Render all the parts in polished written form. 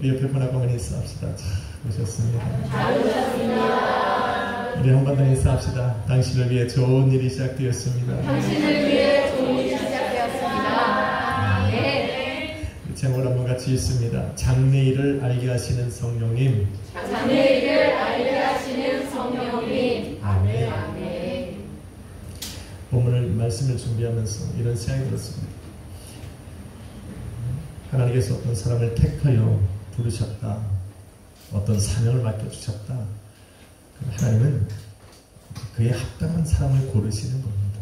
우리 옆에 분하고 한번 인사합시다. 오셨습니다. 잘 오셨습니다. 우리 한 번 더 인사합시다. 당신을 위해 좋은 일이 시작되었습니다. 당신을 위해 좋은 일이 시작되었습니다. 네. 제목을 한번 같이 읽습니다. 장래일을 알게 하시는 성령님. 장래일을 알게 하시는 성령님. 아멘. 아멘. 본문을 말씀을 준비하면서 이런 생각이 들었습니다. 하나님께서 어떤 사람을 택하여 부르셨다. 어떤 사명을 맡겨주셨다. 하나님은 그에 합당한 사람을 고르시는 겁니다.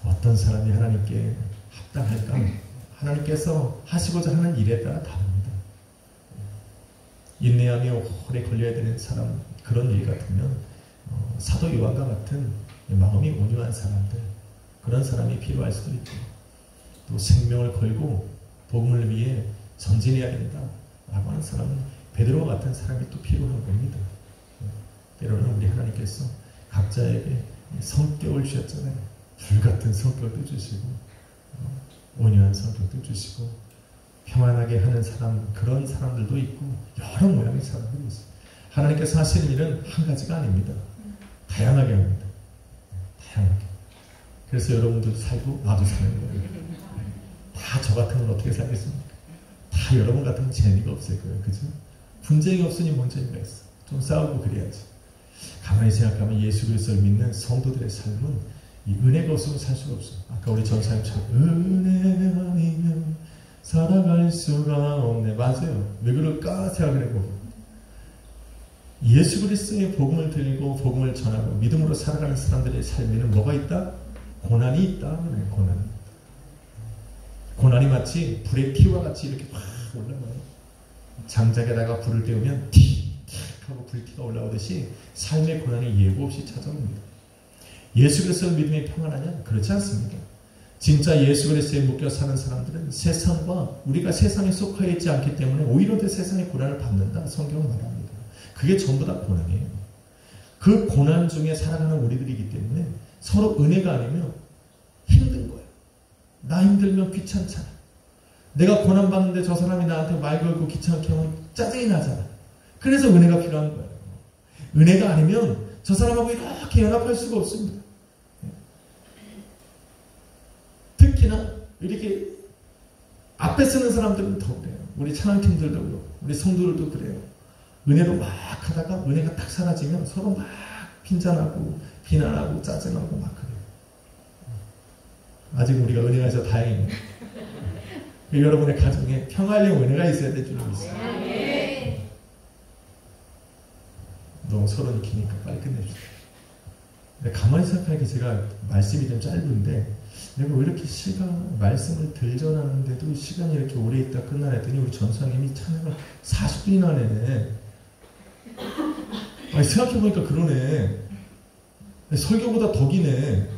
어떤 사람이 하나님께 합당할까? 하나님께서 하시고자 하는 일에 따라 다릅니다. 인내하며 오래 걸려야 되는 사람, 그런 일 같으면 사도 요한과 같은 마음이 온유한 사람들, 그런 사람이 필요할 수도 있고, 또 생명을 걸고 복음을 위해 전진해야 된다 라고 하는 사람은 베드로와 같은 사람이 또 필요한 겁니다. 때로는 우리 하나님께서 각자에게 성격을 주셨잖아요. 불같은 성격도 주시고 온유한 성격도 주시고 평안하게 하는 사람, 그런 사람들도 있고 여러 모양의 사람들이 있어요. 하나님께서 하시는 일은 한 가지가 아닙니다. 다양하게 합니다. 다양하게. 그래서 여러분들도 살고 나도 사는 거예요. 다 저 같은 건 어떻게 살겠습니까? 다 여러분 같으면 재미가 없을 거예요. 그죠? 분쟁이 없으니 뭔 재미가 있어. 좀 싸우고 그래야지. 가만히 생각하면 예수 그리스도를 믿는 성도들의 삶은 이 은혜가 없으면 살 수가 없어요. 아까 우리 전사님처럼 은혜 아니면 살아갈 수가 없네. 맞아요. 왜 그럴까 생각을 해보고 예수 그리스도의 복음을 들고 복음을 전하고 믿음으로 살아가는 사람들의 삶에는 뭐가 있다? 고난이 있다. 고난이 마치 불의 티와 같이 이렇게 확 올라가요. 장작에다가 불을 떼우면 틱 하고 불티가 올라오듯이 삶의 고난이 예고 없이 찾아옵니다. 예수 그리스도를 믿음이 평안하냐? 그렇지 않습니다. 진짜 예수 그리스도에 묶여 사는 사람들은 세상과 우리가 세상에 속하여 있지 않기 때문에 오히려 더 세상의 고난을 받는다. 성경은 말합니다. 그게 전부 다 고난이에요. 그 고난 중에 살아가는 우리들이기 때문에 서로 은혜가 아니면 힘든 거예요. 나 힘들면 귀찮잖아. 내가 고난받는데 저 사람이 나한테 말 걸고 귀찮게 하면 짜증이 나잖아. 그래서 은혜가 필요한 거예요. 은혜가 아니면 저 사람하고 이렇게 연합할 수가 없습니다. 특히나 이렇게 앞에 쓰는 사람들은 더 그래요. 우리 찬양팀들도 그렇고 우리 성도들도 그래요. 은혜로 막 하다가 은혜가 딱 사라지면 서로 막 핀잔하고 비난하고 짜증하고 막 그래요. 아직 우리가 은혜가 있어 다행입니다. 여러분의 가정에 평화의 은혜가 있어야 될 줄 믿습니다. 너무 서론이 기니까 빨리 끝냅시다. 근데 가만히 생각하니까 제가 말씀이 좀 짧은데 내가 왜 이렇게 말씀을 들전하는데도 시간이 이렇게 오래 있다 끝나나 했더니 우리 전사님이 찬양을 40분이나 하네. 아니 생각해보니까 그러네. 설교보다 더 기네.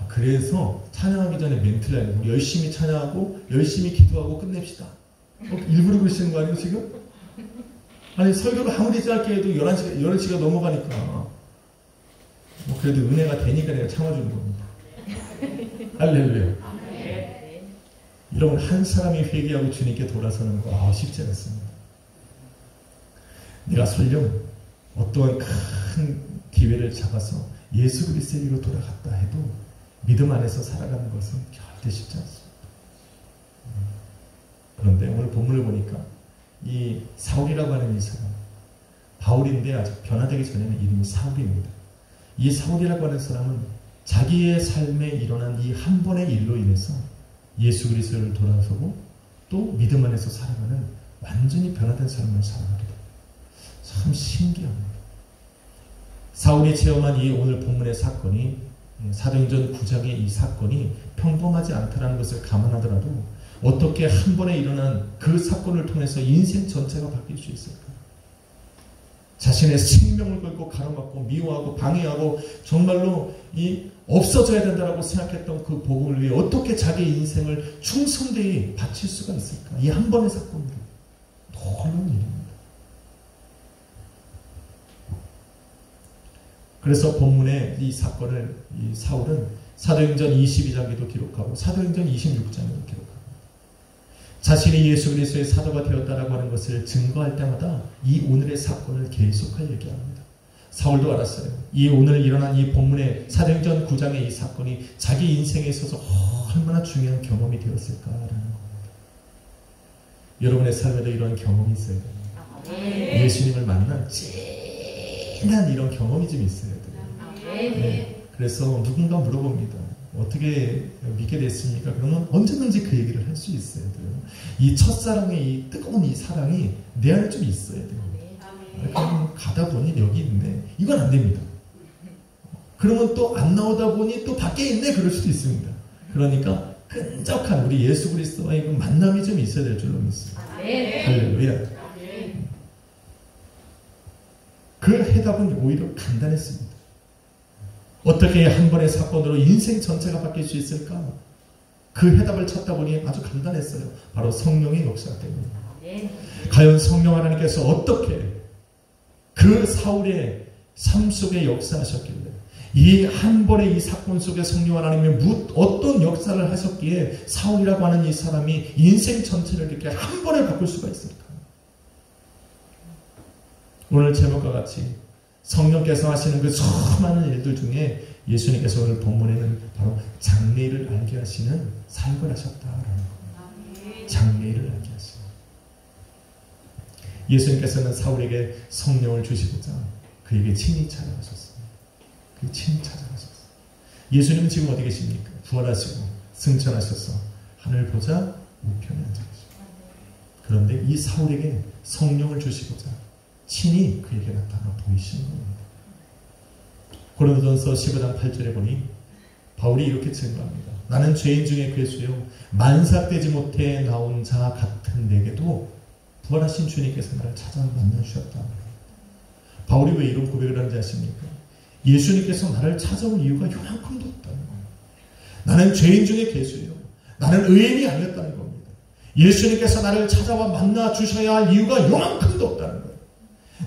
그래서 찬양하기 전에 멘트를 해야 돼. 열심히 찬양하고 열심히 기도하고 끝냅시다. 일부러 그러시는 거 아니에요 지금? 아니 설교를 아무리 짧게 해도 11시가 넘어가니까 그래도 은혜가 되니까 내가 참아주는 겁니다. 할렐루야. 여러분 한 사람이 회개하고 주님께 돌아서는 거 쉽지 않습니다. 내가 설령 어떠한 큰 기회를 잡아서 예수 그리스도로 돌아갔다 해도 믿음 안에서 살아가는 것은 절대 쉽지 않습니다. 그런데 오늘 본문을 보니까 이 사울이라고 하는 이 사람, 바울인데 아직 변화되기 전에는 이름이 사울입니다. 이 사울이라고 하는 사람은 자기의 삶에 일어난 이 한 번의 일로 인해서 예수 그리스도를 돌아서고 또 믿음 안에서 살아가는 완전히 변화된 삶을 살아갑니다. 참 신기합니다. 사울이 체험한 이 오늘 본문의 사건이 사도행전 9장의 이 사건이 평범하지 않다는 것을 감안하더라도 어떻게 한 번에 일어난 그 사건을 통해서 인생 전체가 바뀔 수 있을까? 자신의 생명을 걸고 가로막고 미워하고 방해하고 정말로 없어져야 된다고 생각했던 그 복음을 위해 어떻게 자기의 인생을 충성되이 바칠 수가 있을까? 이 한 번의 사건으로 놀라운 일입니다. 그래서 본문의 이 사건을 이 사울은 사도행전 22장에도 기록하고 사도행전 26장에도 기록합니다. 자신이 예수 그리스도의 사도가 되었다라고 하는 것을 증거할 때마다 이 오늘의 사건을 계속하여 얘기합니다. 사울도 알았어요. 이 오늘 일어난 이 본문의 사도행전 9장의 이 사건이 자기 인생에 있어서 얼마나 중요한 경험이 되었을까라는 겁니다. 여러분의 삶에도 이런 경험이 있어야 됩니다. 예수님을 만난 진한 이런 경험이 좀 있어야 돼요. 네. 그래서 누군가 물어봅니다. 어떻게 믿게 됐습니까? 그러면 언제든지 그 얘기를 할 수 있어야 돼요. 이 첫사랑의 이 뜨거운 이 사랑이 내 안에 좀 있어야 돼요. 그럼 가다 보니 여기 있네. 이건 안 됩니다. 그러면 또 안 나오다 보니 또 밖에 있네. 그럴 수도 있습니다. 그러니까 끈적한 우리 예수 그리스도와의 그 만남이 좀 있어야 될 줄로 믿습니다. 할렐루야. 그 해답은 오히려 간단했습니다. 어떻게 한 번의 사건으로 인생 전체가 바뀔 수 있을까? 그 해답을 찾다 보니 아주 간단했어요. 바로 성령의 역사 때문에. 과연 성령 하나님께서 어떻게 그 사울의 삶 속에 역사하셨길래 이 한 번의 이 사건 속에 성령 하나님이 어떤 역사를 하셨기에 사울이라고 하는 이 사람이 인생 전체를 이렇게 한 번에 바꿀 수가 있을까? 오늘 제목과 같이 성령께서 하시는 그 수많은 일들 중에 예수님께서 오늘 본문에는 바로 장래일을 알게 하시는 사역을 하셨다라는 겁니다. 장래일을 알게 하시는. 예수님께서는 사울에게 성령을 주시고자 그에게 친히 찾아가셨습니다. 그 친히 찾아가셨어요. 예수님은 지금 어디 계십니까? 부활하시고 승천하셔서 하늘 보좌 우편에 앉아 계십니다. 그런데 이 사울에게 성령을 주시고자 친히 그에게 나타나 보이시는 겁니다. 고린도전서 15장 8절에 보니 바울이 이렇게 증거합니다. 나는 죄인 중에 괴수요 만삭되지 못해 나온 자 같은 내게도 부활하신 주님께서 나를 찾아 만나주셨다. 바울이 왜 이런 고백을 하는지 아십니까? 예수님께서 나를 찾아올 이유가 요만큼도 없다는 거예요. 나는 죄인 중에 괴수요 나는 의인이 아니었다는 겁니다. 예수님께서 나를 찾아와 만나주셔야 할 이유가 요만큼도 없다는 거예요.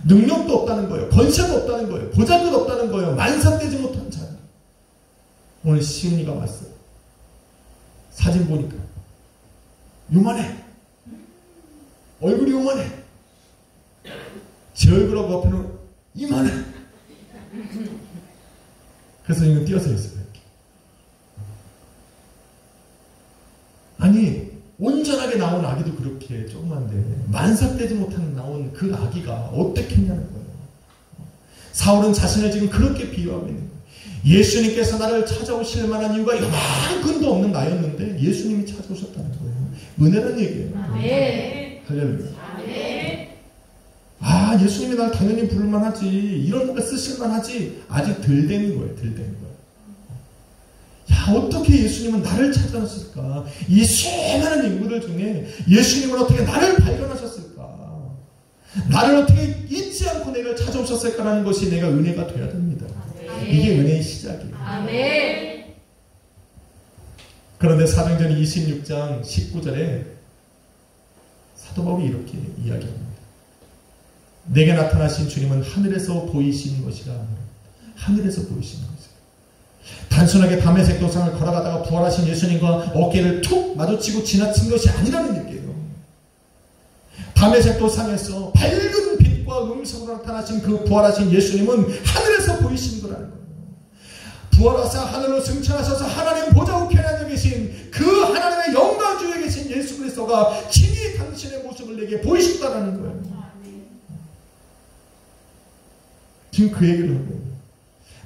능력도 없다는 거예요. 권세도 없다는 거예요. 보잘것도 없다는 거예요. 만삭되지 못한 자. 오늘 시은이가 왔어요. 사진 보니까 요만해. 얼굴이 요만해. 제 얼굴하고 앞에는 이만해. 그래서 이거 띄어서 있어요. 이렇게. 아니 온전하게 나온 아기도 그렇게 조그만데 만삭되지 못한 나온 그 아기가 어떻게 했냐는 거예요. 사울은 자신을 지금 그렇게 비유하고 있는 거예요. 예수님께서 나를 찾아오실 만한 이유가 요만큼도 없는 나였는데 예수님이 찾아오셨다는 거예요. 은혜라는 얘기예요. 할렐루야. 아, 예수님이 날 당연히 부를만하지. 이런 거 쓰실만하지. 아직 덜 되는 거예요. 덜 되는 거예요. 야, 어떻게 예수님은 나를 찾아오셨을까? 이 수많은 인구들 중에 예수님은 어떻게 나를 발견하셨을까? 나를 어떻게 잊지 않고 내가 찾아오셨을까라는 것이 내가 은혜가 돼야 됩니다. 이게 은혜의 시작이에요. 아멘. 그런데 사도행전 26장 19절에 사도 바울이 이렇게 이야기합니다. 내게 나타나신 주님은 하늘에서 보이신 것이라. 하늘에서 보이신 것이라. 단순하게 다메섹 도상을 걸어가다가 부활하신 예수님과 어깨를 툭 마주치고 지나친 것이 아니라는 얘기예요. 다메섹 도상에서 밝은 빛과 음성으로 나타나신 그 부활하신 예수님은 하늘에서 보이신 거라는 거예요. 부활하사 하늘로 승천하셔서 하나님 보좌 우편에 앉아 계신 그 하나님의 영광 주에 계신 예수 그리스도가 친히 당신의 모습을 내게 보이셨다라는 거예요. 지금 그 얘기를 하는 거예요.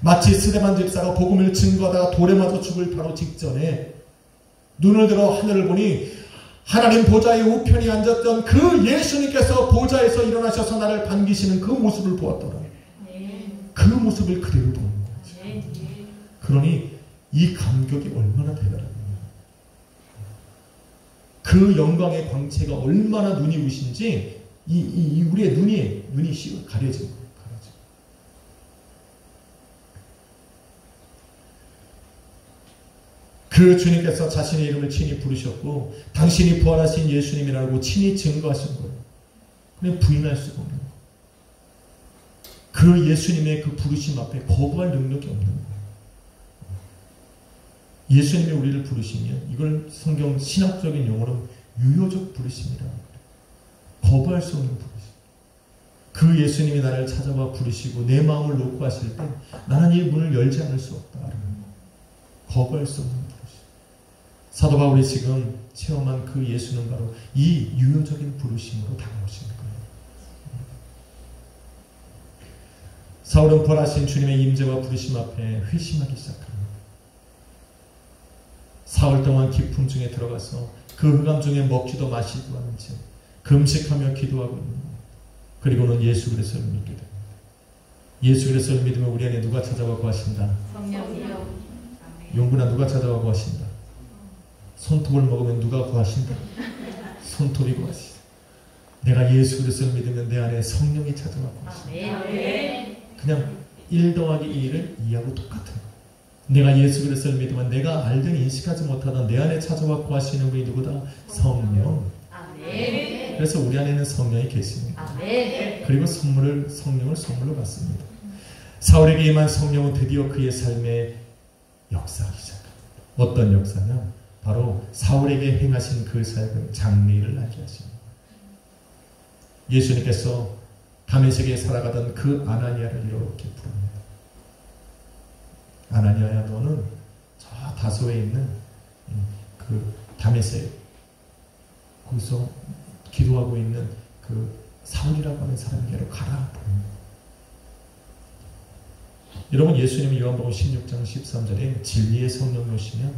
마치 스데반 집사가 복음을 증거하다가 돌에 맞아 죽을 바로 직전에 눈을 들어 하늘을 보니 하나님 보좌의 우편에 앉았던 그 예수님께서 보좌에서 일어나셔서 나를 반기시는 그 모습을 보았더라. 그 모습을 그대로 보는 거예요. 그러니 이 감격이 얼마나 대단합니까? 그 영광의 광채가 얼마나 눈이 부신지 우리의 눈이 가려진 거예요. 그 주님께서 자신의 이름을 친히 부르셨고 당신이 부활하신 예수님이라고 친히 증거하신 거예요. 그냥 부인할 수가 없는 거예요. 그 예수님의 그 부르심 앞에 거부할 능력이 없는 거예요. 예수님이 우리를 부르시면 이걸 성경 신학적인 용어로 유효적 부르심이라는 거예요. 거부할 수 없는 부르심. 그 예수님이 나를 찾아와 부르시고 내 마음을 놓고 하실 때 나는 이 문을 열지 않을 수 없다. 거부할 수 없는 부르심. 사도 바울이 지금 체험한 그 예수는 바로 이 유효적인 부르심으로 다가오신 거예요. 사울은 부활하신 주님의 임재와 부르심 앞에 회심하기 시작합니다. 사흘 동안 깊음 중에 들어가서 그 흑암 중에 먹지도 마시지도 않은 채 금식하며 기도하고 있는 거예요. 그리고는 예수 그리스도를 믿게 됩니다. 예수 그리스도를 믿으면 우리 안에 누가 찾아와 구하신다? 성령이요. 용구나 누가 찾아와 구하신다? 손톱을 먹으면 누가 구하신다? 손톱이 구하시다. 내가 예수 그리스도를 믿으면 내 안에 성령이 찾아와 구하신다. 그냥 1 더하기 2를 2하고 똑같은 거예요. 내가 예수 그리스도를 믿으면 내가 알든 인식하지 못하던 내 안에 찾아와 구하시는 분이 누구다? 성령. 그래서 우리 안에는 성령이 계십니다. 그리고 성령을 선물로 받습니다. 사울에게 임한 성령은 드디어 그의 삶에 역사하기 시작합니다. 어떤 역사냐? 바로 사울에게 행하신 그 사역은 장래일을 알게 하십니다. 예수님께서 다메섹에 살아가던 그 아나니아를 이렇게 부릅니다. 아나니아야, 너는 저 다소에 있는 그 다메섹 거기서 기도하고 있는 그 사울이라고 하는 사람에게로 가라. 여러분, 예수님이 요한복음 16장 13절에 진리의 성령이 오시면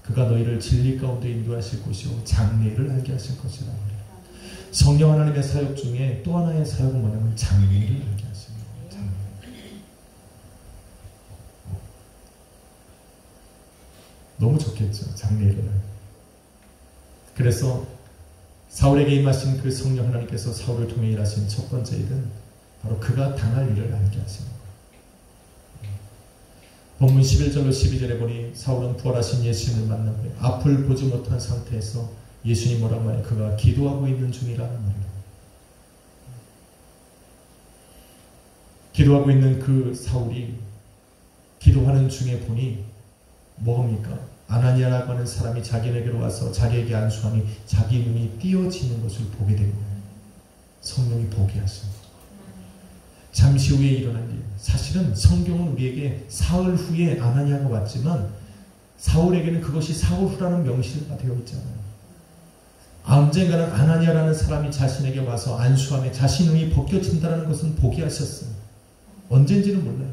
그가 너희를 진리 가운데 인도하실 것이요 장래일을 알게 하실 것이라고 해요. 성령 하나님의 사역 중에 또 하나의 사역은 뭐냐면 장래일을 알게 하십니다. 너무 좋겠죠, 장래일을. 그래서 사울에게 임하신 그 성령 하나님께서 사울을 통해 일하신 첫 번째 일은 바로 그가 당할 일을 알게 하시는 거예요. 본문 11절로 12절에 보니 사울은 부활하신 예수님을 만난 후에 앞을 보지 못한 상태에서 예수님 뭐라고 말해? 그가 기도하고 있는 중이라는 말이에요. 기도하고 있는 그 사울이 기도하는 중에 보니 뭡니까? 아나니아라고 하는 사람이 자기에게로 와서 자기에게 안수하니 자기 눈이 띄어지는 것을 보게 된 거예요. 성령이 보게 하십니다. 잠시 후에 일어난 일. 사실은 성경은 우리에게 사흘 후에 아나니아가 왔지만 사울에게는 그것이 사흘 후라는 명시가 되어 있잖아요. 언젠가는 아나니아라는 사람이 자신에게 와서 안수함에 자신 눈이 벗겨진다는 것은 보게 하셨어요. 언젠지는 몰라요.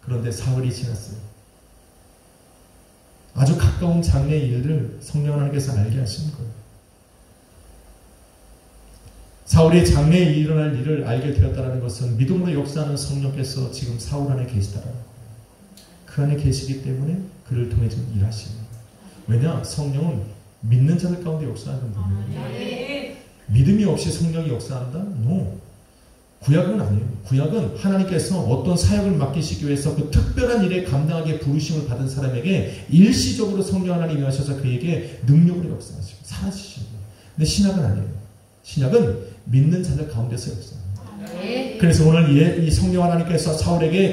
그런데 사흘이 지났어요. 아주 가까운 장래의 일을 성령 하나님께서 알게 하신 거예요. 사울의 장래에 일어날 일을 알게 되었다는 것은 믿음으로 역사하는 성령께서 지금 사울 안에 계시다라는 거예요. 그 안에 계시기 때문에 그를 통해 지금 일하시는 거예요. 왜냐? 성령은 믿는 자들 가운데 역사하는 분이에요. 믿음이 없이 성령이 역사한다? No. 구약은 아니에요. 구약은 하나님께서 어떤 사역을 맡기시기 위해서 그 특별한 일에 감당하게 부르심을 받은 사람에게 일시적으로 성령 하나님이 하셔서 그에게 능력으로 역사하시고 사라지시는 거예요. 근데 신약은 아니에요. 신약은 믿는 자들 가운데서 역사합니다. 그래서 오늘 이 성령 하나님께서 사울에게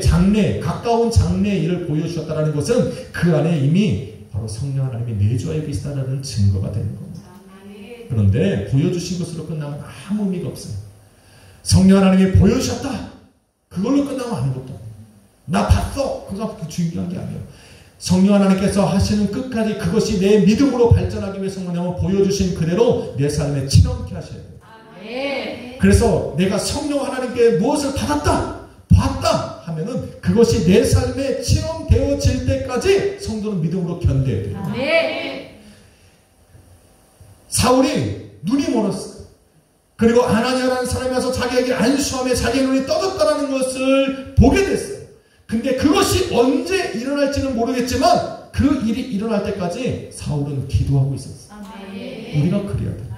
가까운 장래의 일을 보여주셨다는 것은 그 안에 이미 바로 성령 하나님이 내주하여 계시다는 증거가 되는 겁니다. 그런데 보여주신 것으로 끝나면 아무 의미가 없어요. 성령 하나님이 보여주셨다. 그걸로 끝나면 아무것도 아니에요. 나 봤어. 그거 중요한 게 아니에요. 성령 하나님께서 하시는 끝까지 그것이 내 믿음으로 발전하기 위해서 뭐냐면 보여주신 그대로 내 삶에 체험케 하셔야 돼요. 그래서 내가 성령 하나님께 무엇을 받았다, 봤다 하면은 그것이 내 삶에 체험되어질 때까지 성도는 믿음으로 견뎌야 돼요. 사울이 눈이 멀었어요. 그리고 아나니아라는 사람이 와서 자기에게 안수함에 자기의 눈이 떠졌다는 것을 보게 됐어요. 근데 그것이 언제 일어날지는 모르겠지만 그 일이 일어날 때까지 사울은 기도하고 있었어요. 우리가 그래야 돼요.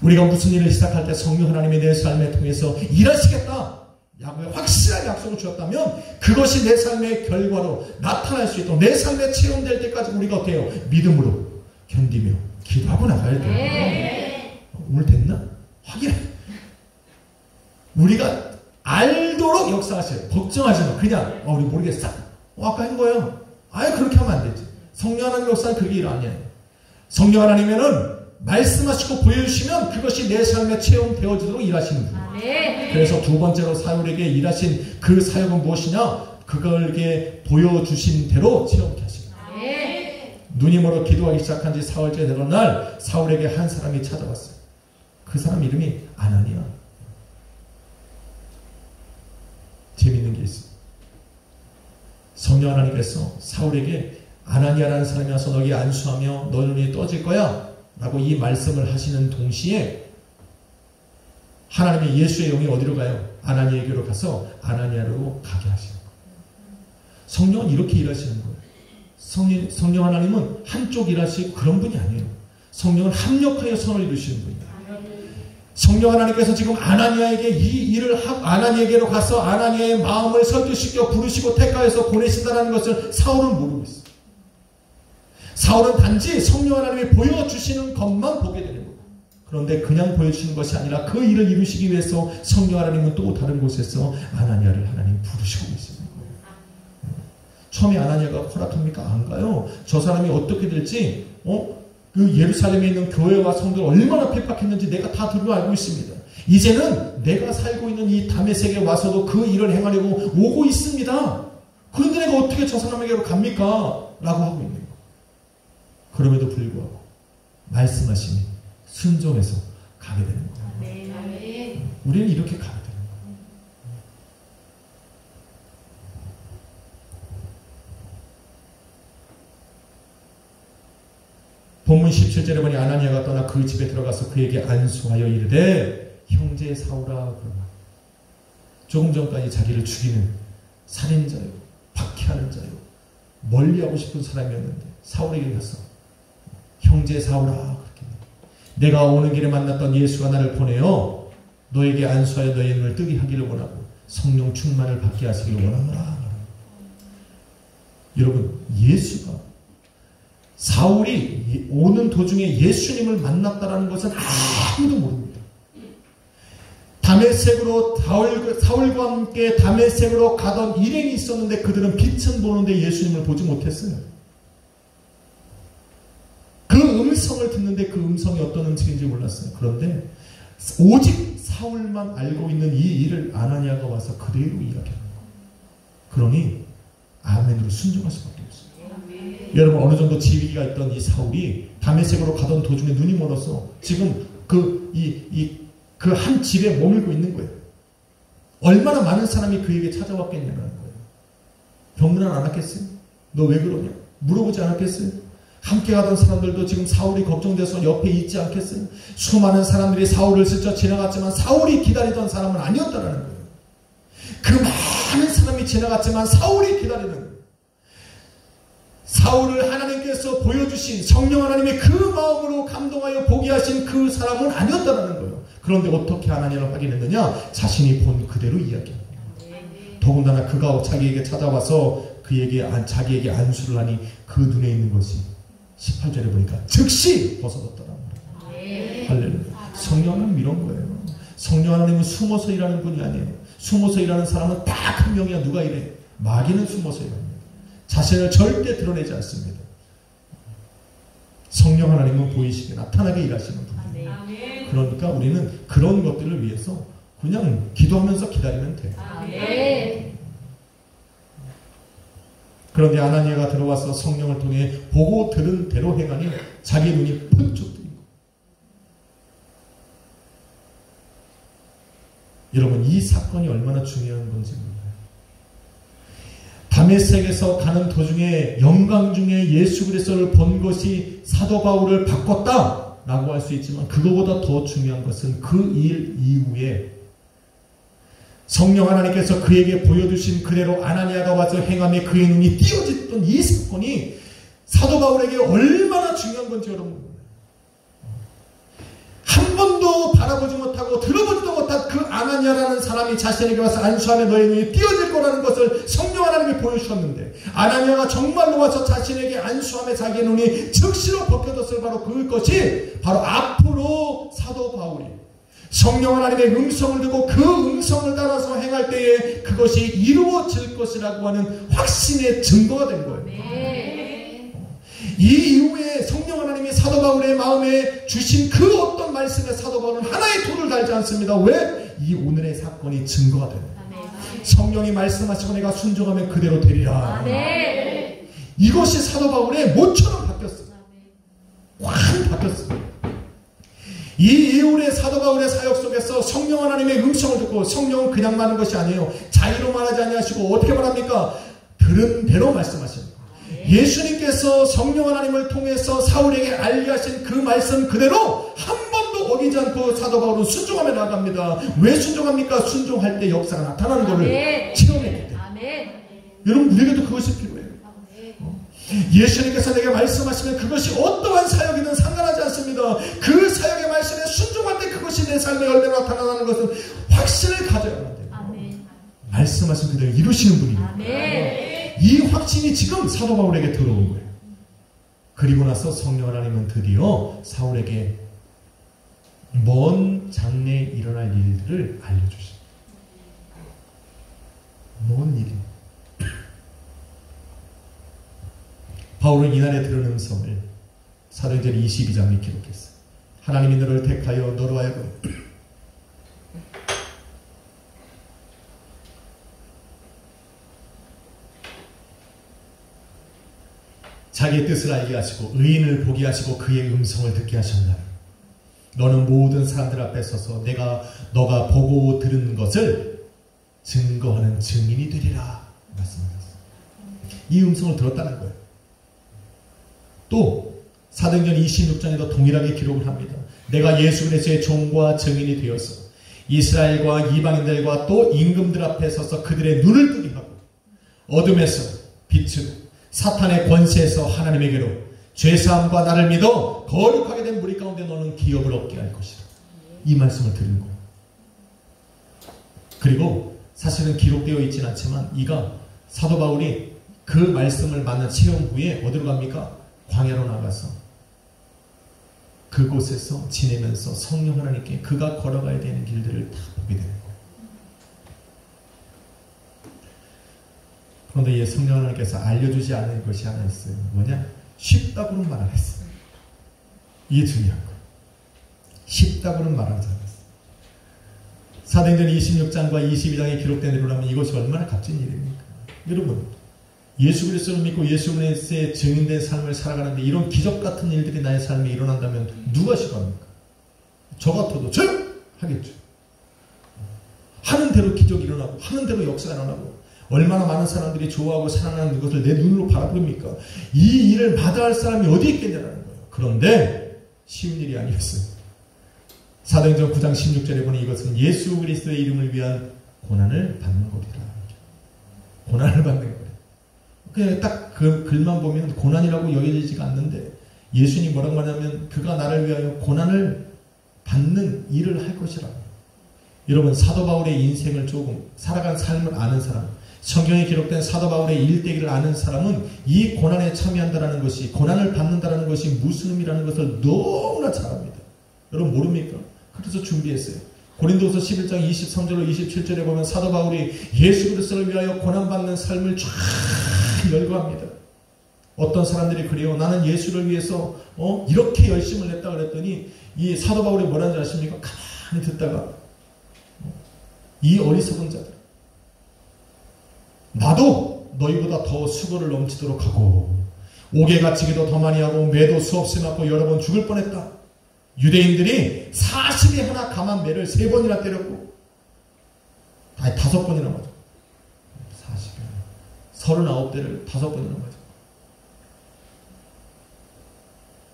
우리가 무슨 일을 시작할 때 성령 하나님이 내 삶에 통해서 일하시겠다, 확실하게 약속을 주었다면 그것이 내 삶의 결과로 나타날 수 있도록 내 삶에 체험될 때까지 우리가 어떻게 해요? 믿음으로 견디며 기도하고 나가야 돼요. 오늘 됐나? 확인해. 우리가 알도록 역사하세요. 걱정하지 마. 그냥 우리 모르겠어. 아까 한 거예요. 아예 그렇게 하면 안 되지. 성령 하나님 역사는 그게 일 아니에요. 성령 하나님에는 말씀하시고 보여주시면 그것이 내 삶에 체험되어지도록 일하시는 분. 그래서 두 번째로 사울에게 일하신 그 사역은 무엇이냐? 그걸게 보여주신 대로 체험케 하십니다. 눈이 멀어 기도하기 시작한 지 사흘째 되던 날 사울에게 한 사람이 찾아왔어요. 그 사람 이름이 아나니아. 재밌는 게 있어요. 성령 하나님께서 사울에게 아나니아라는 사람이 와서 너에게 안수하며 너 눈이 떠질 거야 라고 이 말씀을 하시는 동시에 하나님의 예수의 영이 어디로 가요? 아나니아에게로 가서 아나니아로 가게 하시는 거예요. 성령은 이렇게 일하시는 거예요. 성령 하나님은 한쪽 일하시고 그런 분이 아니에요. 성령은 합력하여 선을 이루시는 분이에요. 성령 하나님께서 지금 아나니아에게 이 일을 아나니아에게로 가서 아나니아의 마음을 설득시켜 부르시고 택하여서 보내신다는 것을 사울은 모르고 있어요. 사울은 단지 성령 하나님이 보여주시는 것만 보게 되는 거예요. 그런데 그냥 보여주시는 것이 아니라 그 일을 이루시기 위해서 성령 하나님은 또 다른 곳에서 아나니아를 하나님 부르시고 계시는 거예요. 처음에 아나니아가 허락합니까? 안 가요. 저 사람이 어떻게 될지 그 예루살렘에 있는 교회와 성도를 얼마나 핍박했는지 내가 다 들고 알고 있습니다. 이제는 내가 살고 있는 이 다메섹에 와서도 그 일을 행하려고 오고 있습니다. 그런데 내가 어떻게 저 사람에게로 갑니까? 라고 하고 있는 거예요. 그럼에도 불구하고 말씀하시니 순종해서 가게 되는 거예요. 우리는 이렇게 가게 되는 거예요. 본문 17절에 보니 아나니아가 떠나 그 집에 들어가서 그에게 안수하여 이르되 형제 사울아 그러나 조금 전까지 자기를 죽이는 살인자요 박해하는 자요 멀리하고 싶은 사람이었는데 사울에게 가서 형제 사울아 그렇게 내가 오는 길에 만났던 예수가 나를 보내어 너에게 안수하여 너의 눈을 뜨게 하기를 원하고 성령 충만을 받게 하시기를 원하노라. 여러분 예수가 사울이 오는 도중에 예수님을 만났다라는 것은 아무도 모릅니다. 다메섹으로 사울과 함께 다메섹으로 가던 일행이 있었는데 그들은 빛은 보는데 예수님을 보지 못했어요. 그 음성을 듣는데 그 음성이 어떤 음성인지 몰랐어요. 그런데 오직 사울만 알고 있는 이 일을 아나니아가 와서 그대로 이야기하는 거예요. 그러니 아멘으로 순종할 수밖에 없어요. 여러분 어느 정도 지위가 있던 이 사울이 다메섹으로 가던 도중에 눈이 멀어서 지금 그 한 집에 머물고 있는 거예요. 얼마나 많은 사람이 그에게 찾아왔겠냐는 거예요. 병문안 안 왔겠어요? 너 왜 그러냐? 물어보지 않았겠어요? 함께 가던 사람들도 지금 사울이 걱정돼서 옆에 있지 않겠어요? 수많은 사람들이 사울을 스쳐 지나갔지만 사울이 기다리던 사람은 아니었다라는 거예요. 그 많은 사람이 지나갔지만 사울이 기다리는 거예요. 사울을 하나님께서 보여주신 성령 하나님의 그 마음으로 감동하여 보게 하신 그 사람은 아니었다라는 거예요. 그런데 어떻게 하나님을 확인했느냐? 자신이 본 그대로 이야기합니다. 더군다나 그가 자기에게 찾아와서 자기에게 안수를 하니 그 눈에 있는 것이 18절에 보니까 즉시 벗어졌더라. 할렐루야. 성령 하나님 이런 거예요. 성령 하나님은 숨어서 일하는 분이 아니에요. 숨어서 일하는 사람은 딱 한 명이야. 누가 이래? 마귀는 숨어서 일합니다. 자신을 절대 드러내지 않습니다. 성령 하나님은 보이시게 나타나게 일하시는 분이에요. 그러니까 우리는 그런 것들을 위해서 그냥 기도하면서 기다리면 돼요. 그런데 아나니아가 들어와서 성령을 통해 보고 들은 대로 행하니 자기 눈이 번쩍 뜨는 거예요. 여러분 이 사건이 얼마나 중요한 건지 몰라요. 다메섹에서 가는 도중에 영광 중에 예수 그리스도를 본 것이 사도 바울을 바꿨다라고 할 수 있지만 그거보다 더 중요한 것은 그 일 이후에 성령 하나님께서 그에게 보여주신 그대로 아나니아가 와서 행함에 그의 눈이 띄어졌던 이 사건이 사도 바울에게 얼마나 중요한 건지 여러분 한 번도 바라보지 못하고 들어보지도 못한 그 아나니아라는 사람이 자신에게 와서 안수하며 너의 눈이 띄어질 거라는 것을 성령 하나님이 보여주셨는데 아나니아가 정말로 와서 자신에게 안수하며 자기의 눈이 즉시로 벗겨졌을 바로 그것이 바로 앞으로 사도 바울이 성령 하나님의 음성을 듣고 그 음성을 따라서 행할 때에 그것이 이루어질 것이라고 하는 확신의 증거가 된 거예요. 이 이후에 성령 하나님이 사도 바울의 마음에 주신 그 어떤 말씀에 사도 바울은 하나의 돌을 달지 않습니다. 왜? 이 오늘의 사건이 증거가 됩니다. 성령이 말씀하시고 내가 순종하면 그대로 되리라. 아멘. 이것이 사도 바울의 모처럼 바뀌었어요. 확 바뀌었어요. 이 이후의 사도 바울의 사역 속에서 성령 하나님의 음성을 듣고, 성령은 그냥 말하는 것이 아니에요. 자의로 말하지 아니하시고 어떻게 말합니까? 들은 대로 말씀하십니다. 예수님께서 성령 하나님을 통해서 사울에게 알려하신 그 말씀 그대로 한 번도 어기지 않고 사도 바울은 순종하며 나아갑니다. 왜 순종합니까? 순종할 때 역사가 나타나는 것을 체험했기 때문에. 여러분, 우리에게도 그것이 필요해요. 예수님께서 내게 말씀하시면 그것이 어떠한 사역이든 상관하지 않습니다. 그 사역의 말씀에 순종할 때 그것이 내 삶의 열매로 나타나는 것은 확신을 가져야만 돼요. 말씀하신 그대로 이루시는 분입니다. 이 확신이 지금 사도 바울에게 들어온 거예요. 그리고 나서 성령 하나님은 드디어 사울에게 먼 장래에 일어날 일들을 알려주십니다. 먼 일이. 바울은 이날에 들은 음성을 사도행전 22장에 기록했어요. 하나님이 너를 택하여 너로 하여금 자기의 뜻을 알게 하시고 의인을 보게 하시고 그의 음성을 듣게 하셨나니 너는 모든 사람들 앞에 서서 너가 보고 들은 것을 증거하는 증인이 되리라 말씀하셨어요. 이 음성을 들었다는 거예요. 또 사도행전 26장에도 동일하게 기록을 합니다. 내가 예수 그리스도의 종과 증인이 되어서 이스라엘과 이방인들과 또 임금들 앞에 서서 그들의 눈을 뜨게 하고 어둠에서 빛으로 사탄의 권세에서 하나님에게로 죄사함과 나를 믿어 거룩하게 된 무리 가운데 너는 기업을 얻게 할 것이다. 이 말씀을 들은 거예요. 그리고 사실은 기록되어 있지는 않지만 이가 사도 바울이 그 말씀을 만난 체험 후에 어디로 갑니까? 광야로 나가서 그곳에서 지내면서 성령 하나님께 그가 걸어가야 되는 길들을 다 보게 되는 거예요. 그런데 이 성령 하나님께서 알려주지 않은 것이 하나 있어요. 뭐냐? 쉽다고는 말 안 했어요. 이게 중요한 거예요. 쉽다고는 말 안 했어요. 사도행전 26장과 22장에 기록된 대로라면 이것이 얼마나 값진 일입니까? 여러분, 예수 그리스도를 믿고 예수 그리스도의 증인된 삶을 살아가는데 이런 기적 같은 일들이 나의 삶에 일어난다면 누가 싫어합니까? 저 같아도 저요! 하겠죠. 하는 대로 기적이 일어나고 하는 대로 역사가 일어나고 얼마나 많은 사람들이 좋아하고 사랑하는 것을 내 눈으로 바라봅니까? 이 일을 마다할 사람이 어디 있겠냐라는 거예요. 그런데 쉬운 일이 아니었어요. 사도행전 9장 16절에 보니 이것은 예수 그리스도의 이름을 위한 고난을 받는 것이라. 고난을 받는 거예요. 그냥 딱 그 글만 보면 고난이라고 여겨지지가 않는데 예수님이 뭐라고 하냐면 그가 나를 위하여 고난을 받는 일을 할 것이라. 여러분, 사도 바울의 인생을 조금 살아간 삶을 아는 사람, 성경에 기록된 사도 바울의 일대기를 아는 사람은 이 고난에 참여한다는 것이, 고난을 받는다는 것이 무슨 의미라는 것을 너무나 잘 압니다. 여러분 모릅니까? 그래서 준비했어요. 고린도서 11장 23절로 27절에 보면 사도 바울이 예수 그리스도를 위하여 고난받는 삶을 쫙 열거합니다. 어떤 사람들이 그래요. 나는 예수를 위해서 이렇게 열심을 냈다 그랬더니 이 사도 바울이 뭐라는지 아십니까? 가만히 듣다가 이 어리석은 자들, 나도 너희보다 더 수고를 넘치도록 하고 옥에 갇히기도 더 많이 하고 매도 수없이 맞고 여러 번 죽을 뻔했다. 유대인들이 40이 하나 감한 매를 3번이나 때렸고, 아니 5번이나 맞아. 39대를 5번이나 맞아.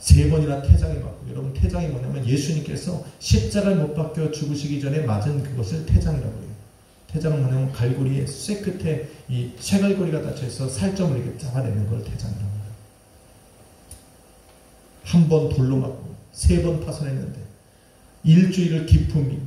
3번이나 태장에 맞고, 여러분 태장이 뭐냐면 예수님께서 십자가를 못 박혀 죽으시기 전에 맞은 그것을 태장이라고 해요. 태장은 뭐냐면 갈고리에 쇠 끝에 이 쇠갈고리가 닫혀있어 살점을 이렇게 잡아내는 걸 태장이라고 해요. 한 번 돌로 맞고 3번 파손했는데 일주일을 기품이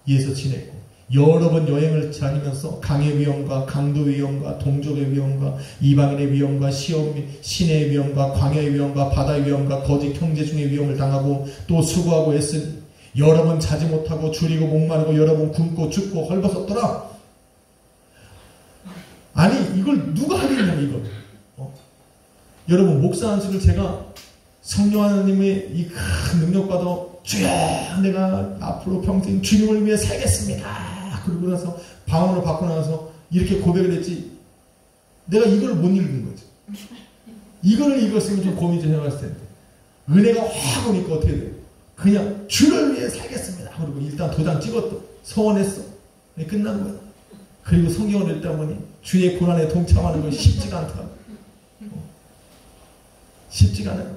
위에서 지냈고 여러 번 여행을 다니면서 강의 위험과 강도 위험과 동족의 위험과 이방인의 위험과 시내의 위험과 광야의 위험과 바다의 위험과 거짓 형제 중의 위험을 당하고 또 수고하고 애쓰니 여러 번 자지 못하고 줄이고 목마르고 여러 번 굶고 죽고 헐벗었더라. 아니 이걸 누가 하겠냐고 이걸. 여러분 목사 안식을 제가 성령 하나님의 이 큰 능력받아 주여 내가 앞으로 평생 주님을 위해 살겠습니다. 그러고 나서 방언을 받고 나서 이렇게 고백을 했지 내가 이걸 못 읽은 거지. 이걸 읽었으면 좀 고민 좀 해봤을 텐데 은혜가 확 오니까 어떻게 돼요? 그냥 주를 위해 살겠습니다. 그리고 일단 도장 찍었어. 서원했어. 끝난 거야. 그리고 성경을 읽다 보니 주의 고난에 동참하는 건 쉽지가 않더라고. 쉽지가 않아요.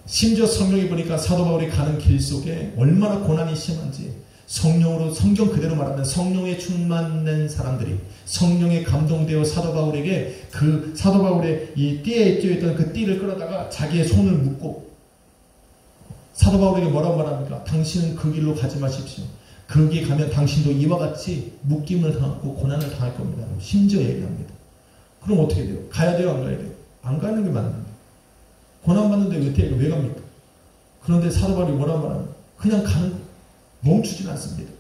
심지어 성경에 보니까 사도 바울이 가는 길 속에 얼마나 고난이 심한지 성령으로 성경 그대로 말하면 성령에 충만된 사람들이 성령에 감동되어 사도 바울에게 그 사도 바울의 이 띠에 띄어있던 그 띠를 끌어다가 자기의 손을 묶고 사도 바울에게 뭐라고 말합니까? 당신은 그 길로 가지 마십시오. 거기에 가면 당신도 이와 같이 묶임을 당하고 고난을 당할 겁니다. 심지어 얘기합니다. 그럼 어떻게 돼요? 가야 돼요? 안 가야 돼요? 안 가는 게 맞는데 고난받는데 왜 갑니까? 그런데 사도 바울이 뭐라고 말하면 그냥 가는 거예요. 멈추진 않습니다.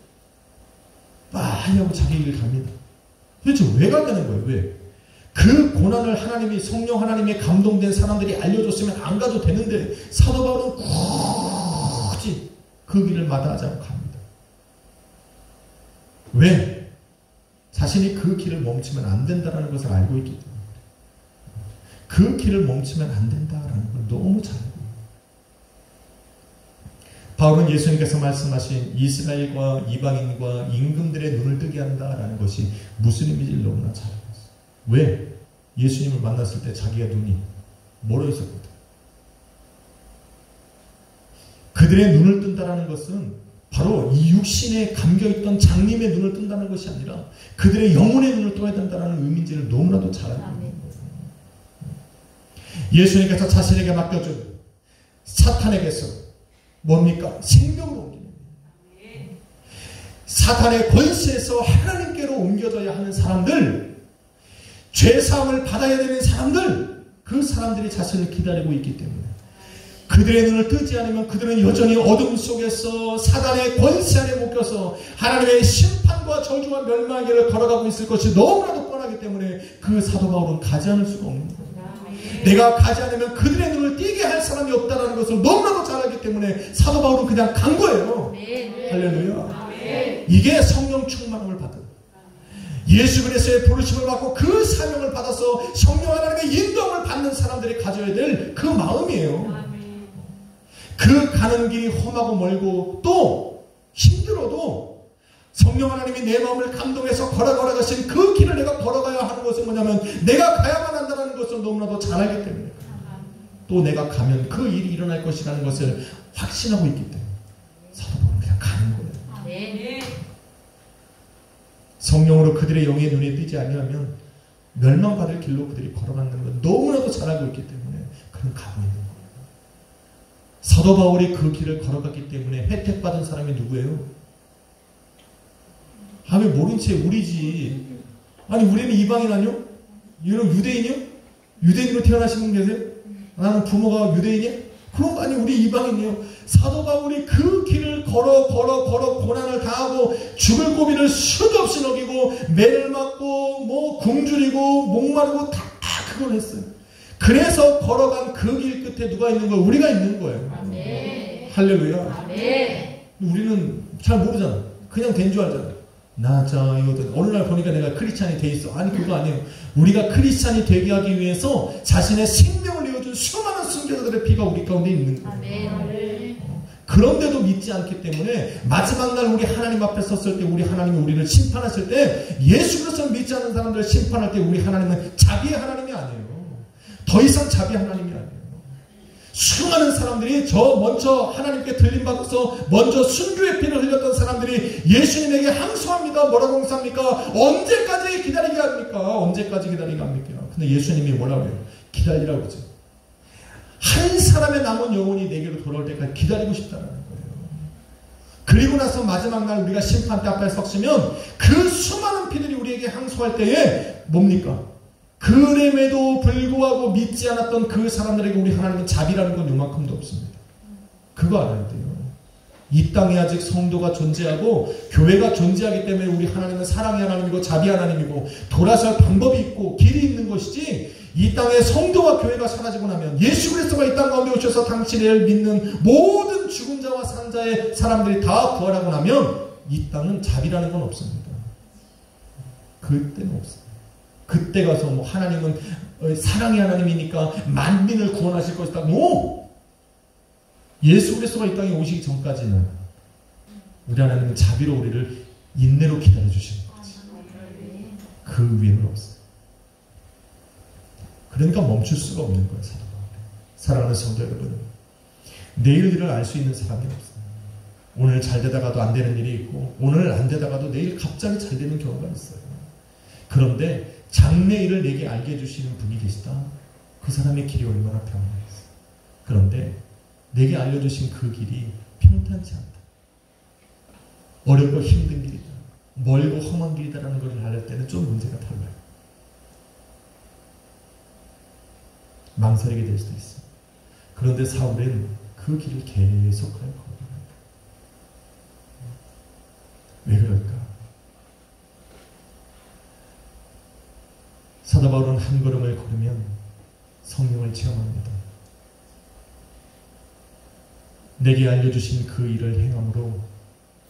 빨리 하고 자기 길 갑니다. 도대체 왜 간다는 거예요? 왜? 그 고난을 하나님이 성령 하나님의 감동된 사람들이 알려줬으면 안 가도 되는데 사도 바울은 굳이 그 길을 마다하지 않고 갑니다. 왜? 자신이 그 길을 멈추면 안 된다는 것을 알고 있기 때문에 그 길을 멈추면 안 된다는 걸 너무 잘 알고 있습니다. 바울은 예수님께서 말씀하신 이스라엘과 이방인과 임금들의 눈을 뜨게 한다라는 것이 무슨 의미인지를 너무나 잘 알고 있어요. 왜? 예수님을 만났을 때 자기가 눈이 멀어 있었거든. 그들의 눈을 뜬다라는 것은 바로 이 육신에 감겨있던 장님의 눈을 뜬다는 것이 아니라 그들의 영혼의 눈을 떠야 된다는 의미인지를 너무나도 잘 알고 있는 거예요. 예수님께서 자신에게 맡겨준 사탄에게서 뭡니까? 생명으로 옮기는 거예요. 사탄의 권세에서 하나님께로 옮겨져야 하는 사람들, 죄사함을 받아야 되는 사람들, 그 사람들이 자신을 기다리고 있기 때문에 그들의 눈을 뜨지 않으면 그들은 여전히 어둠 속에서 사단의 권세 안에 묶여서 하나님의 심판과 저주와 멸망의 길을 걸어가고 있을 것이 너무나도 뻔하기 때문에 그 사도 바울은 가지 않을 수가 없는 거예요. 내가 가지 않으면 그들의 눈을 띄게 할 사람이 없다는 것을 너무나도 잘 알기 때문에 사도 바울은 그냥 간 거예요. 할렐루야. 이게 성령 충만함을 받은 예수 그리스도의 부르심을 받고 그 사명을 받아서 성령 하나님의 인도함을 받는 사람들이 가져야 될 그 마음이에요. 그 가는 길이 험하고 멀고 또 힘들어도 성령 하나님이 내 마음을 감동해서 걸어가신 그 길을 내가 걸어가야 하는 것은 뭐냐면 내가 가야만 한다는 것을 너무나도 잘 알기 때문에 또 내가 가면 그 일이 일어날 것이라는 것을 확신하고 있기 때문에 사도 바울은 그냥 가는 거예요. 성령으로 그들의 영의 눈에 띄지 아니하면 멸망받을 길로 그들이 걸어가는 걸 너무나도 잘 알고 있기 때문에 그는 가고 있는 거예요. 사도 바울이 그 길을 걸어갔기 때문에 혜택받은 사람이 누구예요? 왜 모른 채 우리지. 아니 우리는 이방인 아니요? 여러분 유대인이요? 유대인으로 태어나신 분 계세요? 나는 부모가 유대인이야? 그런 거 아니에요. 우리 이방인이요. 사도 바울이 그 길을 걸어 고난을 당하고 죽을 고비를 수도 없이 넘기고 매를 맞고 뭐 굶주리고 목마르고 다 그걸 했어요. 그래서 걸어간 그 길 끝에 누가 있는 거예요? 우리가 있는 거예요. 아멘. 할렐루야. 아멘. 우리는 잘 모르잖아. 그냥 된 줄 알잖아. 이거 어느 날 보니까 내가 크리스찬이 돼 있어. 아니 그거 아니에요. 우리가 크리스찬이 되게 하기 위해서 자신의 생명을 내어준 수많은 순교자들의 피가 우리 가운데 있는 거예요. 아멘. 그런데도 믿지 않기 때문에 마지막 날 우리 하나님 앞에 섰을 때 우리 하나님이 우리를 심판하실 때 예수 그리스도를 믿지 않는 사람들을 심판할 때 우리 하나님은 자비의 하나님이 아니에요. 더 이상 자비의 하나님이 아니에요. 수많은 사람들이 먼저 하나님께 들림받아서 먼저 순교의 피를 흘렸던 사람들이 예수님에게 항소합니다. 뭐라고 항소합니까? 언제까지 기다리게 합니까? 언제까지 기다리게 합니까? 근데 예수님이 뭐라고 해요? 기다리라고 하죠. 한 사람의 남은 영혼이 내게로 돌아올 때까지 기다리고 싶다는 거예요. 그리고 나서 마지막 날 우리가 심판대 앞에 섰으면 그 수많은 피들이 우리에게 항소할 때에 뭡니까? 그럼에도 불구하고 믿지 않았던 그 사람들에게 우리 하나님은 자비라는 건 요만큼도 없습니다. 그거 알아야 돼요. 이 땅에 아직 성도가 존재하고 교회가 존재하기 때문에 우리 하나님은 사랑의 하나님이고 자비 하나님이고 돌아설 방법이 있고 길이 있는 것이지, 이 땅에 성도와 교회가 사라지고 나면 예수 그리스도가 이 땅 가운데 오셔서 당신을 믿는 모든 죽은 자와 산 자의 사람들이 다 부활하고 나면 이 땅은 자비라는 건 없습니다. 그때는 없어요. 그때 가서 뭐 하나님은 사랑의 하나님이니까 만민을 구원하실 것이다. 예수 그리스도가 이 땅에 오시기 전까지는 우리 하나님은 자비로 우리를 인내로 기다려주시는 거지. 그 위에는 없어요. 그러니까 멈출 수가 없는 거예요. 사랑하는 성도 여러분, 내일 일을 알 수 있는 사람이 없어요. 오늘 잘 되다가도 안 되는 일이 있고, 오늘 안 되다가도 내일 갑자기 잘 되는 경우가 있어요. 그런데 장래일을 내게 알게 해주시는 분이 계시다. 그 사람의 길이 얼마나 평안했어요. 그런데 내게 알려주신 그 길이 평탄치 않다. 어렵고 힘든 길이다. 멀고 험한 길이다라는 것을 알릴 때는 좀 문제가 달라요. 망설이게 될 수도 있어요. 그런데 사울은 그 길을 계속하여 걸어갑니다. 왜 그럴까? 사도 바울은 한 걸음을 걸으면 성령을 체험합니다. 내게 알려주신 그 일을 행함으로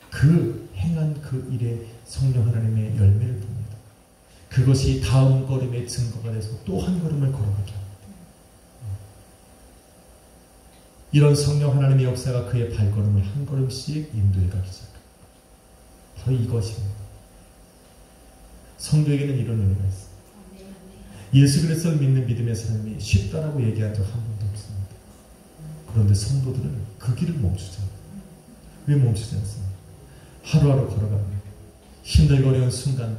그 행한 그 일에 성령 하나님의 열매를 봅니다. 그것이 다음 걸음의 증거가 돼서 또 한 걸음을 걸어가게 합니다. 이런 성령 하나님의 역사가 그의 발걸음을 한 걸음씩 인도해가기 시작합니다. 바로 이것입니다. 성도에게는 이런 은혜가 있습니다. 예수 그리스도를 믿는 믿음의 삶이 쉽다라고 얘기한 적 한 번도 없습니다. 그런데 성도들은 그 길을 멈추지 않아요. 왜 멈추지 않습니까? 하루하루 걸어갑니다. 힘들고 어려운 순간,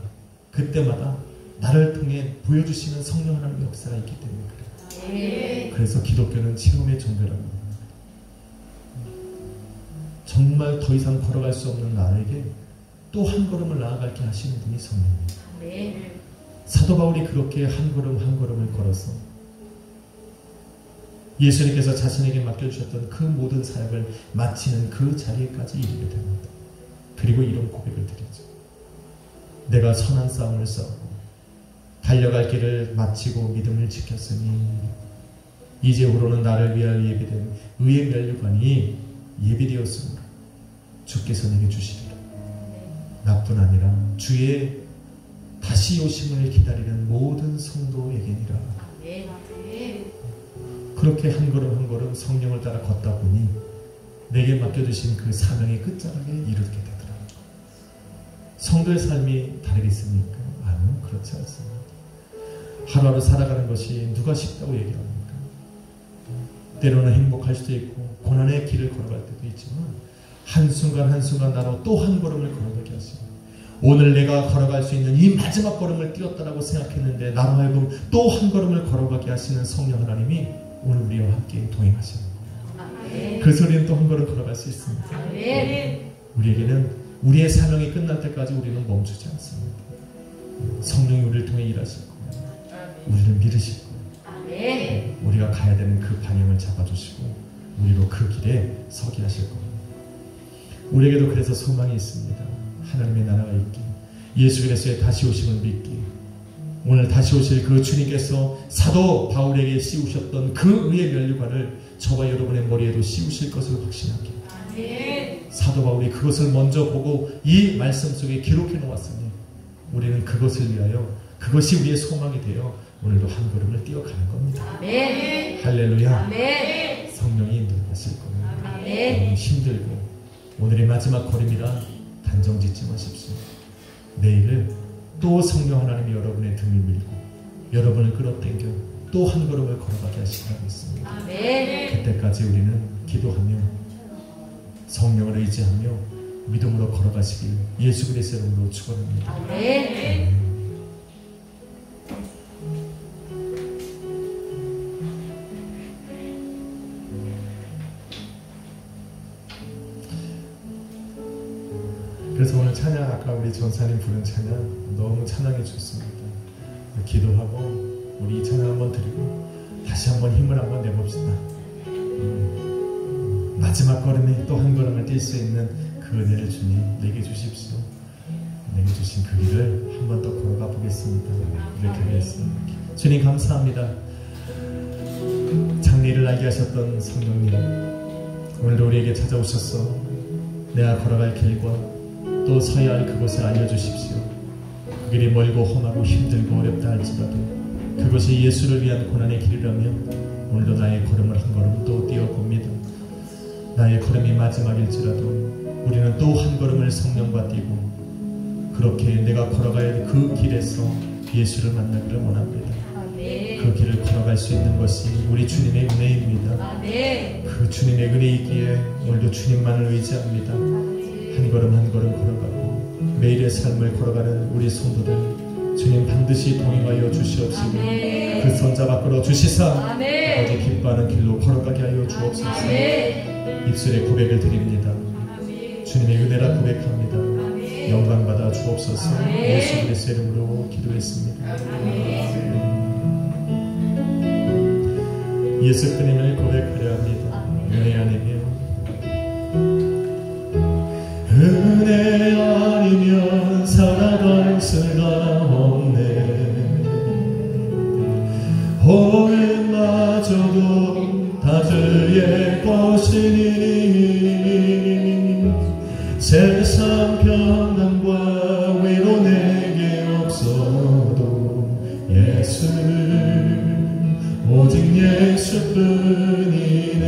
그때마다 나를 통해 보여주시는 성령 하나님의 역사가 있기 때문에 그래요. 그래서 기독교는 체험의 종교라고 합니다. 정말 더 이상 걸어갈 수 없는 나에게 또 한 걸음을 나아가게 하시는 분이 성령입니다. 사도 바울이 그렇게 한 걸음 한 걸음을 걸어서 예수님께서 자신에게 맡겨주셨던 그 모든 사역을 마치는 그 자리에까지 이르게 됩니다. 그리고 이런 고백을 드리죠. 내가 선한 싸움을 싸우고 달려갈 길을 마치고 믿음을 지켰으니 이제후로는 나를 위하여 예비된 의의 면류관이 예비되었으므로 주께서 내게 주시리라. 나뿐 아니라 주의 다시 오심을 기다리는 모든 성도에게니라. 그렇게 한 걸음 한 걸음 성령을 따라 걷다 보니 내게 맡겨주신 그 사명의 끝자락에 이르게 되더라. 성도의 삶이 다르겠습니까? 아니요, 그렇지 않습니다. 하루하루 살아가는 것이 누가 쉽다고 얘기합니까? 때로는 행복할 수도 있고 고난의 길을 걸어갈 때도 있지만 한순간 한순간 나로 또 한 걸음을 걸어가게 하시고, 오늘 내가 걸어갈 수 있는 이 마지막 걸음을 뛰었다라고 생각했는데 나로 하여금 또 한 걸음을 걸어가게 하시는 성령 하나님이 오늘 우리와 함께 동행하시는 거예요. 그 소리는 또 한 걸음 걸어갈 수 있습니다. 우리에게는 우리의 사명이 끝날 때까지 우리는 멈추지 않습니다. 성령이 우리를 통해 일하실 거예요. 우리를 믿으실 거예요. 우리가 가야 되는 그 방향을 잡아주시고 우리로 그 길에 서게 하실 겁니다. 우리에게도 그래서 소망이 있습니다. 하나님의 나라가 있기, 예수 그리스도의 다시 오심을 믿기, 오늘 다시 오실 그 주님께서 사도 바울에게 씌우셨던 그 의의 면류관을 저와 여러분의 머리에도 씌우실 것을 확신하기. 사도 바울이 그것을 먼저 보고 이 말씀 속에 기록해 놓았으니 우리는 그것을 위하여, 그것이 우리의 소망이 되어 오늘도 한 걸음을 뛰어가는 겁니다. 할렐루야. 성령이 인도하실 겁니다. 너무 힘들고 오늘의 마지막 걸음이라 단정 짓지 마십시오. 내일을 또 성령 하나님이 여러분의 등을 밀고 여러분을 끌어당겨 또 한 걸음을 걸어가게 하시라고 했습니다. 그때까지 우리는 기도하며 성령을 의지하며 믿음으로 걸어가시길 예수 그리스도의 이름으로 축원합니다. 그래서 오늘 찬양, 아까 우리 전사님 부른 찬양 너무 찬양이 좋습니다. 기도하고 우리 이 찬양 한번 드리고 다시 한번 힘을 한번 내봅시다. 마지막 걸음에 또 한 걸음을 뛸 수 있는 그 은혜를 주님 내게 주십시오. 내게 주신 그 길을 한 번 더 걸어가 보겠습니다. 이렇게 하겠습니다. 주님 감사합니다. 장래를 알게 하셨던 성령님, 오늘도 우리에게 찾아오셔서 내가 걸어갈 길과 또 서야 할 그곳을 알려주십시오. 그 길이 멀고 험하고 힘들고 어렵다 할지라도 그것이 예수를 위한 고난의 길이라면 오늘도 나의 걸음을 한 걸음 또 뛰어봅니다. 나의 걸음이 마지막일지라도 우리는 또 한 걸음을 성령과 뛰고 그렇게 내가 걸어가야 할 그 길에서 예수를 만나기를 원합니다. 그 길을 걸어갈 수 있는 것이 우리 주님의 은혜입니다. 그 주님의 은혜이기에 오늘도 주님만을 의지합니다. 한 걸음 한 걸음 걸어가고 매일의 삶을 걸어가는 우리 성도들 주님 반드시 동행하여 주시옵시고 그 손잡아 끌어 주시사 아버지 기뻐하는 길로 걸어가게 하여 주옵소서. 입술에 고백을 드립니다. 주님의 은혜라 고백합니다. 영광 받아 주옵소서. 예수 그리스도의 이름으로 기도했습니다. 예수 그님을 고백하려 합니다. 은혜 아니면 은혜 아니면 살아갈 수가 없네. 호흡마저도 다 주의 것이니 세상 평안과 위로 내게 없어도 예수 오직 예수뿐이네.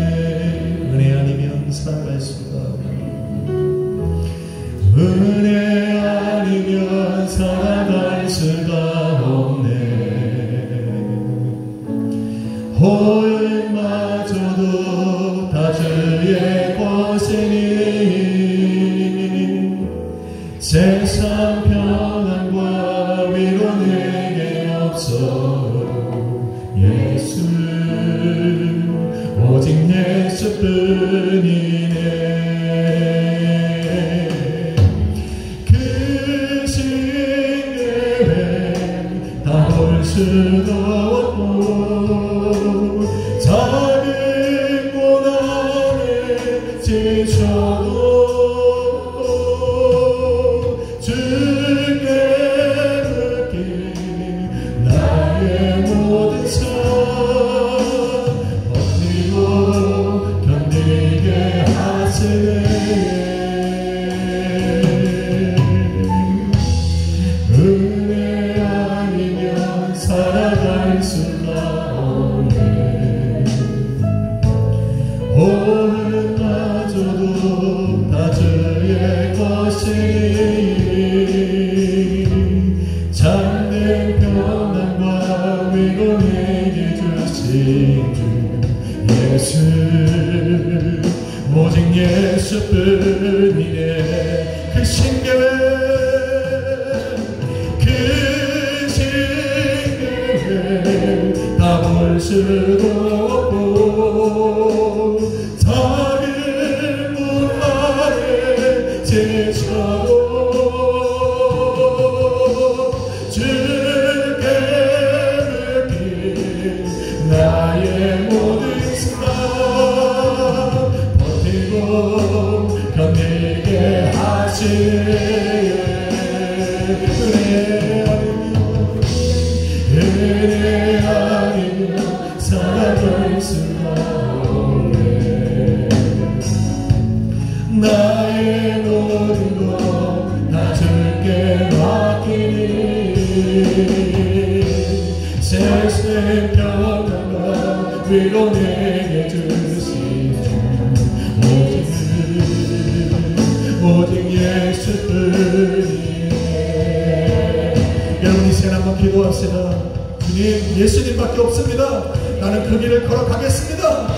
은혜 아니면 살아갈 수가 없네. 은혜 아니면 살아갈 수가 없네. 호흡마저도 다 주의 것이니 세상 평안과 위로 내게 없어도 예수 오직 예수뿐이네. 그 신계획 다 볼 수도 없고 작은 고난에 지쳐도 주께 맡긴 나의 모든 삶 버티고 견디게 하시네. 은혜 아니면 살아갈 수가 없네. 오늘마저도 다 주의 것이니 참된 평안과 위로 내게 주신 주 예수 오직 예수뿐이네. 그 신계획 다 볼 수도 없고 작은 문 아래 지쳐도 주께 맡긴 나의 모든 삶 버티고 견디게 하시네. 은혜 아니면 살아갈 수가 없네. 나의 모든 것 다 주께 맡기니 세상의 평안과 위로 내게 주신 오직 예수뿐이네. 여러분 이 시간 한번 기도합시다. 주님 예수님밖에 없습니다. 나는 그 길을 걸어가겠습니다.